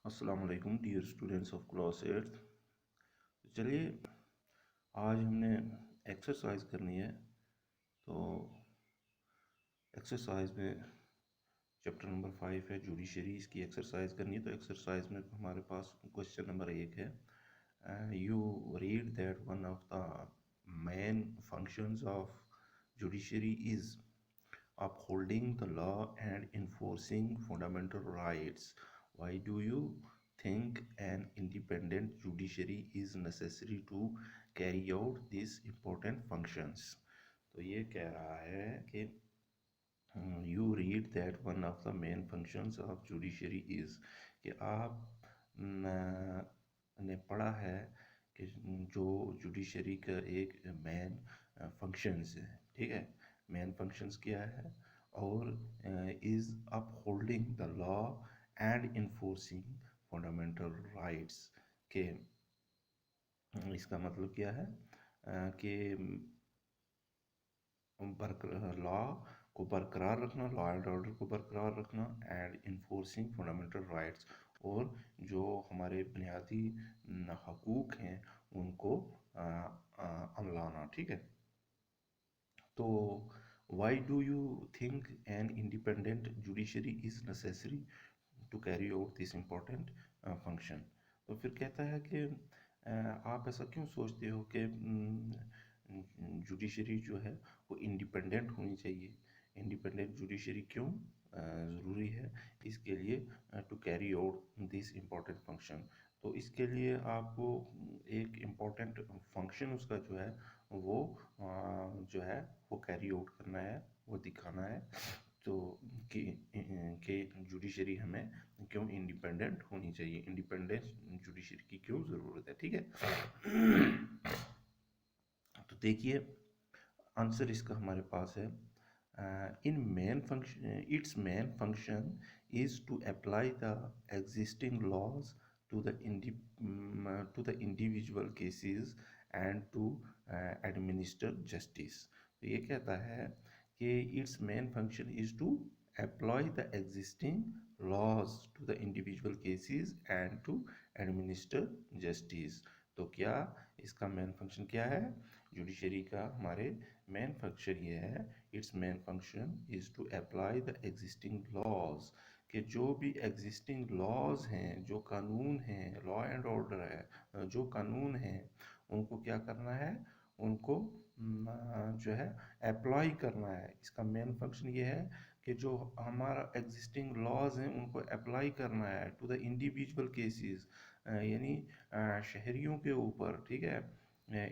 अस्सलाम वालेकुम dear students of class 8। तो चलिए आज हमने एक्सरसाइज करनी है। तो एक्सरसाइज में चैप्टर नंबर 5 है जुडिशरी, इसकी एक्सरसाइज करनी है। तो एक्सरसाइज में हमारे पास क्वेश्चन नंबर 1 है, you read that one of the main functions of judiciary is upholding the law and enforcing fundamental rights. Why do you think an independent judiciary is necessary to carry out these important functions? तो ये कह रहा है कि you read that one of the main functions of judiciary is कि आप ने पढ़ा है कि जो जुडिशरी का एक मेन फंक्शंस है, ठीक है। मेन फंक्शंस क्या है? और is upholding the law and enforcing fundamental rights के इसका मतलब क्या है कि लॉ को बरकरार रखना, लॉ एंड ऑर्डर को बरकरार रखना एंड इन्फोर्सिंग फंडामेंटल राइट्स, और जो हमारे बुनियादी हकूक़ हैं उनको अमलाना, ठीक है। तो why do you think an independent judiciary is necessary to carry out this important function? तो फिर कहता है कि आप ऐसा क्यों सोचते हो कि जुडिशरी जो है वो इंडिपेंडेंट होनी चाहिए। इंडिपेंडेंट जुडिशरी क्यों ज़रूरी है? इसके लिए to carry out this important function. तो इसके लिए आपको एक इम्पोर्टेंट फंक्शन उसका जो है वो जो है वो कैरी आउट करना है, वो दिखाना है। तो कि जुडिशरी हमें क्यों इंडिपेंडेंट होनी चाहिए, इंडिपेंडेंट जुडिशरी की क्यों ज़रूरत है, ठीक है। तो देखिए आंसर इसका हमारे पास है, इन main function its main function is to apply the existing laws to the individual cases and to administer justice. तो ये कहता है कि its main function is to apply the existing laws to the individual cases and to administer justice. तो क्या इसका main function क्या है? जुडिशरी का हमारे मेन फंक्शन ये है, it's main function is to apply the existing laws, कि जो भी एग्जिस्टिंग लॉज हैं, जो कानून हैं, लॉ एंड ऑर्डर है, जो कानून हैं उनको क्या करना है, उनको जो है अप्लाई करना है। इसका मेन फंक्शन ये है कि जो हमारा एग्जिस्टिंग लॉज हैं उनको अप्लाई करना है टू द इंडिविजुअल केसेस, यानी शहरियों के ऊपर, ठीक है,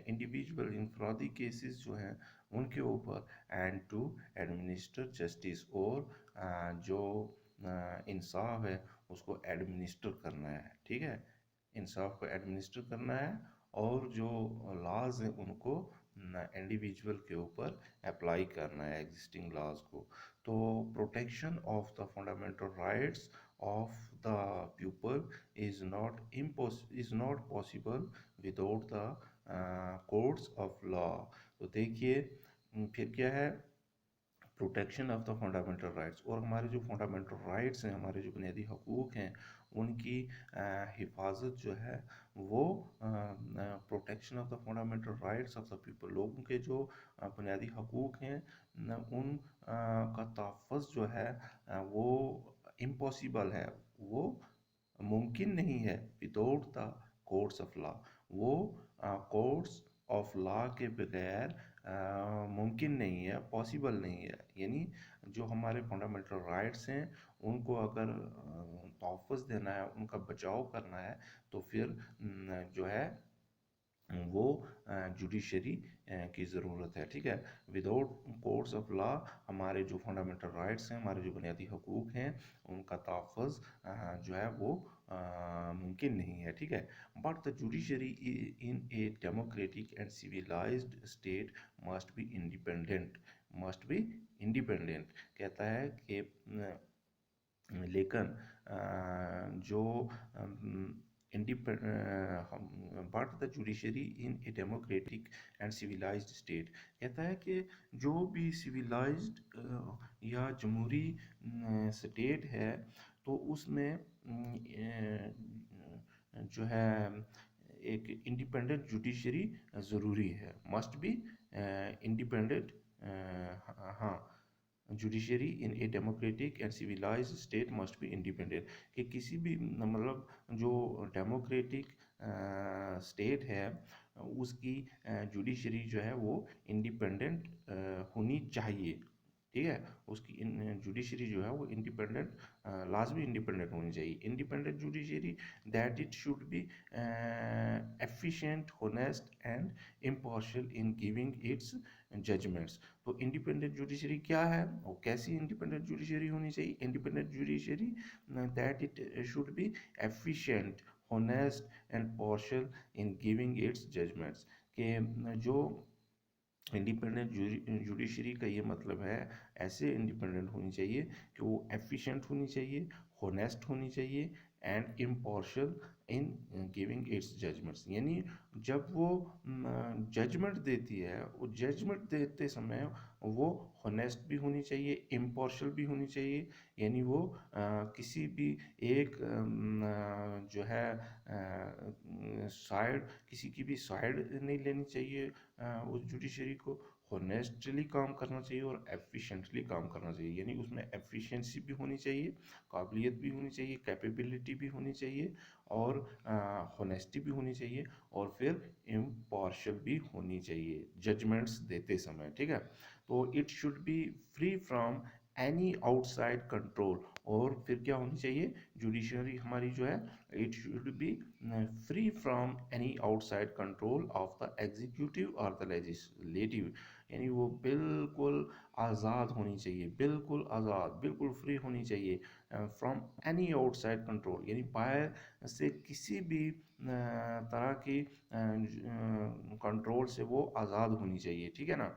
इंडिविजुअल इंफरादी केसेस जो हैं उनके ऊपर, एंड टू एडमिनिस्टर जस्टिस, और जो इंसाफ है उसको एडमिनिस्टर करना है, ठीक है। इंसाफ को एडमिनिस्टर करना है और जो लॉज हैं उनको इंडिविजुअल के ऊपर अप्लाई करना है, एग्जिस्टिंग लॉज को। तो protection of the fundamental rights of the pupil is not possible without the courts of law। तो देखिए फिर क्या है, protection of the fundamental rights, और हमारे जो फंडामेंटल राइट्स हैं, हमारे जो बुनियादी हकूक़ हैं उनकी हिफाजत जो है वो protection of the fundamental rights of the people, लोगों के जो बुनियादी हकूक़ हैं उन का तहफ़्फ़ुज़ जो है वो इम्पॉसिबल है, वो मुमकिन नहीं है without the courts of law. वो कोर्ट्स ऑफ लॉ के बगैर मुमकिन नहीं है, पॉसिबल नहीं है। यानी जो हमारे फंडामेंटल राइट्स हैं उनको अगर तहफ़्फ़ुज़ देना है, उनका बचाव करना है, तो फिर जो है वो जुडिशरी की ज़रूरत है, ठीक है। विदाउट कोर्ट्स ऑफ लॉ हमारे जो फंडामेंटल राइट्स हैं, हमारे जो बुनियादी हकूक़ हैं उनका तहफ़्फ़ुज़ जो है वो मुमकिन नहीं है, ठीक है। But the judiciary in a democratic and civilised state must be independent, must be independent. कहता है कि लेकिन जो but the judiciary in a democratic and civilised state, कहता है कि जो भी सिविलाइज्ड या जमहूरी स्टेट है तो उसमें जो है एक इंडिपेंडेंट जुडिशरी ज़रूरी है, मस्ट बी इंडिपेंडेंट। हाँ, judiciary in a democratic and civilised state must be independent, कि किसी भी मतलब जो डेमोक्रेटिक स्टेट है उसकी जुडिशरी जो है वो इंडिपेंडेंट होनी चाहिए। ठीक है, उसकी जुडिशरी जो है वो इंडिपेंडेंट, लाजमी इंडिपेंडेंट होनी चाहिए। Independent judiciary that it should be efficient, honest and impartial in giving its judgments. तो इंडिपेंडेंट जुडिशरी क्या है और कैसी इंडिपेंडेंट जुडिशरी होनी चाहिए? Independent judiciary that it should be efficient, honest and partial in giving its judgments, के जो independent judiciary का ये मतलब है ऐसे इंडिपेंडेंट होनी चाहिए कि वो एफिशिएंट होनी चाहिए, होनेस्ट होनी चाहिए and impartial in giving its judgments. यानी जब वो जजमेंट देती है, वो जजमेंट देते समय वो होनेस्ट भी होनी चाहिए, इम्पार्शियल भी होनी चाहिए। यानी वो किसी भी एक जो है साइड, किसी की भी साइड नहीं लेनी चाहिए। उस जुडिशरी को होनेस्टली काम करना चाहिए और एफिशिएंटली काम करना चाहिए। यानी उसमें एफिशिएंसी भी होनी चाहिए, काबिलियत भी होनी चाहिए, कैपेबिलिटी भी होनी चाहिए और होनेस्टी भी होनी चाहिए और फिर इम्पार्शियल भी होनी चाहिए जजमेंट्स देते समय। ठीक है, तो it should B free from any outside control. और फिर क्या होनी चाहिए? जुडिशरी हमारी जो है, it should B free from any outside control of the executive और द लेजिस्लेटिव। यानी वो बिल्कुल आज़ाद होनी चाहिए, बिल्कुल आज़ाद, बिल्कुल फ्री होनी चाहिए फ्रॉम एनी आउटसाइड कंट्रोल। यानी बाहर से किसी भी तरह की कंट्रोल से वो आज़ाद होनी चाहिए। ठीक है ना,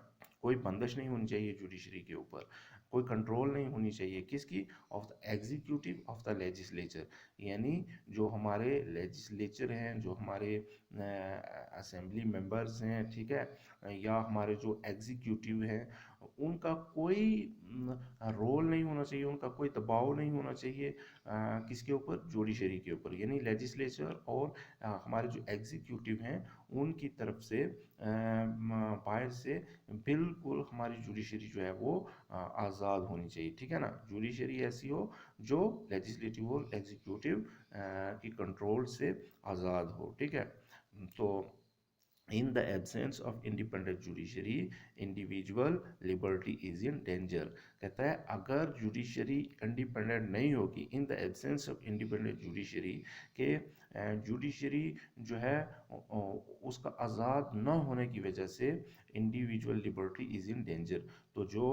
कोई बंदिश नहीं होनी चाहिए जुडिशरी के ऊपर, कोई कंट्रोल नहीं होनी चाहिए किसकी? Of the executive of the legislature. यानी जो हमारे लेजिस्लेचर हैं, जो हमारे असेंबली मेंबर्स हैं, ठीक है, या हमारे जो एग्जीक्यूटिव हैं, उनका कोई रोल नहीं होना चाहिए, उनका कोई दबाव नहीं होना चाहिए किसके ऊपर? जुडिशरी के ऊपर। यानी लेजिस्लेचर और हमारे जो एग्जीक्यूटिव हैं उनकी तरफ से बाहर से बिल्कुल हमारी जुडिशरी जो है वो आज़ाद होनी चाहिए। ठीक है ना, जुडिशरी ऐसी हो जो लेजिस्लेटिव और एग्जीक्यूटिव की कंट्रोल से आज़ाद हो। ठीक है, तो in the absence of independent judiciary individual liberty is in danger। कहता है अगर जुडिशरी इंडिपेंडेंट नहीं होगी, in the absence of independent judiciary, के जुडिशरी जो है उसका आज़ाद न होने की वजह से individual liberty is in danger. तो जो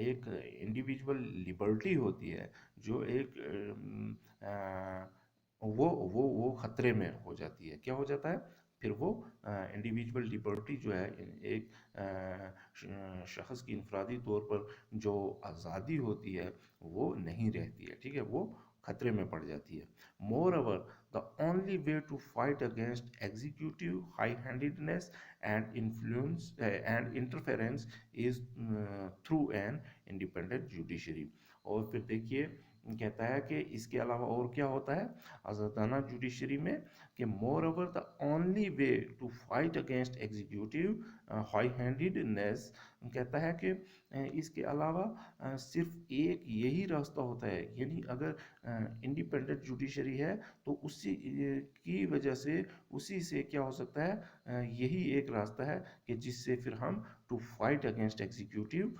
एक इंडिविजुअल लिबर्टी होती है, जो एक वो खतरे में हो जाती है। क्या हो जाता है? फिर वो इंडिविजुअल लिबर्टी जो है, एक शख्स की इनफरादी तौर पर जो आज़ादी होती है वो नहीं रहती है। ठीक है, वो खतरे में पड़ जाती है। Moreover the only way to fight against executive high handedness and influence and interference is through an independent judiciary. और फिर देखिए कहता है कि इसके अलावा और क्या होता है आज़ादाना जुडिशरी में, कि moreover the only way to fight against executive high handedness. कहता है कि इसके अलावा सिर्फ एक यही रास्ता होता है। यानी अगर इंडिपेंडेंट जुडिशरी है तो उसी की वजह से, उसी से क्या हो सकता है, यही एक रास्ता है कि जिससे फिर हम to fight against executive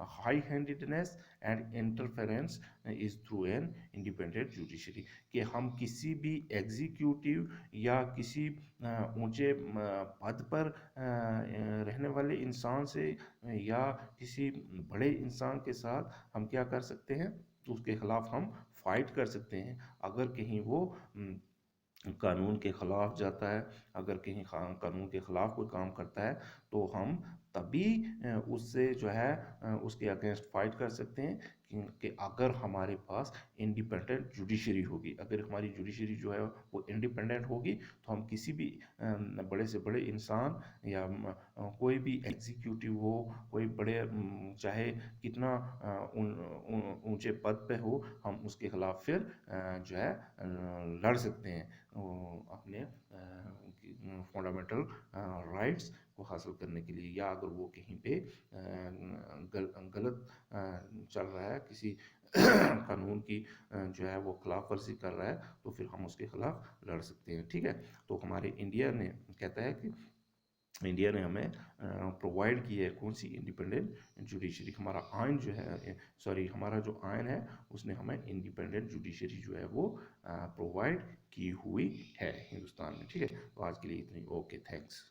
high handedness and interference is through an independent judiciary, कि हम किसी भी एग्जीक्यूटिव या किसी ऊंचे पद पर रहने वाले इंसान से या किसी बड़े इंसान के साथ हम क्या कर सकते हैं? तो उसके खिलाफ हम फाइट कर सकते हैं। अगर कहीं वो कानून के ख़िलाफ़ जाता है, अगर कहीं कानून के ख़िलाफ़ कोई काम करता है, तो हम तभी उससे जो है उसके अगेंस्ट फाइट कर सकते हैं कि अगर हमारे पास इंडिपेंडेंट जुडिशरी होगी, अगर हमारी जुडिशरी जो है वो इंडिपेंडेंट होगी, तो हम किसी भी बड़े से बड़े इंसान या कोई भी एग्जीक्यूटिव हो, कोई बड़े चाहे कितना ऊंचे पद पे हो, हम उसके खिलाफ फिर जो है लड़ सकते हैं अपने फंडामेंटल राइट्स को हासिल करने के लिए। या अगर वो कहीं पे गलत चल रहा है, किसी कानून की जो है वो खिलाफ वर्जी कर रहा है, तो फिर हम उसके खिलाफ लड़ सकते हैं। ठीक है, तो हमारे इंडिया ने कहता है कि इंडिया ने हमें प्रोवाइड की है कौन सी इंडिपेंडेंट जुडिशरी। हमारा आइन जो है, सॉरी, हमारा जो आइन है उसने हमें इंडिपेंडेंट जुडिशरी जो है वो प्रोवाइड की हुई है हिंदुस्तान में। ठीक है, तो आज के लिए इतनी। Okay, thanks.